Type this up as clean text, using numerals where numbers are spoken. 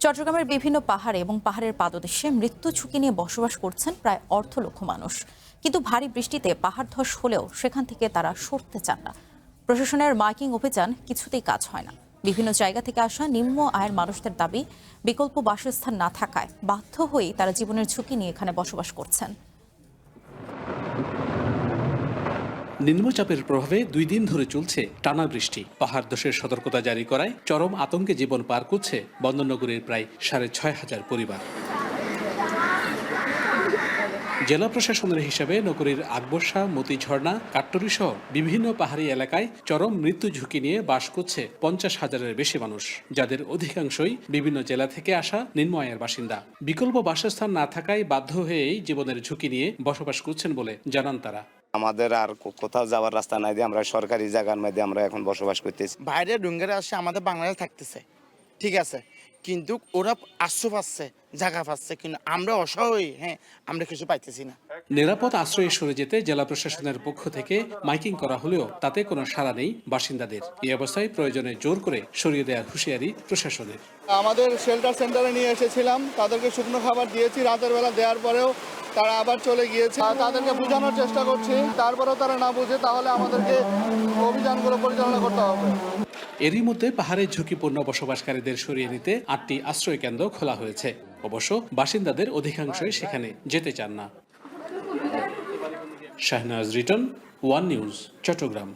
চট্টগ্রামের বিভিন্ন পাহাড়ে এবং পাহাড়ের পাদদেশে মৃত্যু ঝুঁকি নিয়ে বসবাস করছেন প্রায় 1,00,000 মানুষ। কিন্তু ভারী বৃষ্টিতে পাহাড় ধস হলেও সেখান থেকে তারা সরতে চান না। প্রশাসনের মাইকিং অভিযান কিছুতেই কাজ হয় না। বিভিন্ন জায়গা থেকে আসা নিম্ন আয়ের মানুষদের দাবি, বিকল্প বাসস্থান না থাকায় বাধ্য হয়েই তারা জীবনের ঝুঁকি নিয়ে এখানে বসবাস করছেন। নিম্নচাপের প্রভাবে 2 দিন ধরে চলছে টানা বৃষ্টি। পাহাড় ধসের সতর্কতা জারি করায় চরম আতঙ্কে জীবন পার করছে বন্দরনগরীর প্রায় 6,500 পরিবার। জেলা প্রশাসনের হিসাবে নগরীর আকবর শাহ, মতি ঝর্ণা, কাট্টরি সহ বিভিন্ন পাহাড়ি এলাকায় চরম মৃত্যু ঝুঁকি নিয়ে বাস করছে 50,000-এর বেশি মানুষ, যাদের অধিকাংশই বিভিন্ন জেলা থেকে আসা নিম্ন আয়ের বাসিন্দা। বিকল্প বাসস্থান না থাকায় বাধ্য হয়েই জীবনের ঝুঁকি নিয়ে বসবাস করছেন বলে জানান তারা। আমাদের আর কোথাও যাওয়ার রাস্তা নাই দিয়ে আমরা সরকারি জায়গার মধ্যে আমরা এখন বসবাস করতেছি। বাইরে ডুঙ্গারে আসে আমাদের বাংলাদেশ থাকতেছে, ঠিক আছে, কিন্তু ওরা আশ্রয় পাচ্ছে, জায়গা পাচ্ছে, কিন্তু আমরা অসহায়, আমরা কিছু পাইতেছি না। নিরাপদ আশ্রয়ে সরে যেতে জেলা প্রশাসনের পক্ষ থেকে মাইকিং করা হলেও তাতে কোনো সাড়া নেই বাসিন্দাদের। এই অবস্থায় প্রয়োজনে জোর করে সরিয়ে দেওয়ার হুঁশিয়ারি প্রশাসনের। আমাদের শেল্টার সেন্টারে নিয়ে এসেছিলাম, তাদেরকে শুকনো খাবার দিয়েছি, রাতের বেলা দেওয়ার পরেও তারা আবার চলে গিয়েছে। তাদেরকে বোঝানোর চেষ্টা করছি, তারপরেও তারা না বুঝে, তাহলে আমাদেরকে অভিযানগুলো পরিচালনা করতে হবে। এরই মধ্যে পাহাড়ে ঝুঁকিপূর্ণ বসবাসকারীদের সরিয়ে নিতে 8টি আশ্রয় কেন্দ্র খোলা হয়েছে। অবশ্য বাসিন্দাদের অধিকাংশই সেখানে যেতে চান না। Shahnaz Riton, one news, Chittagong.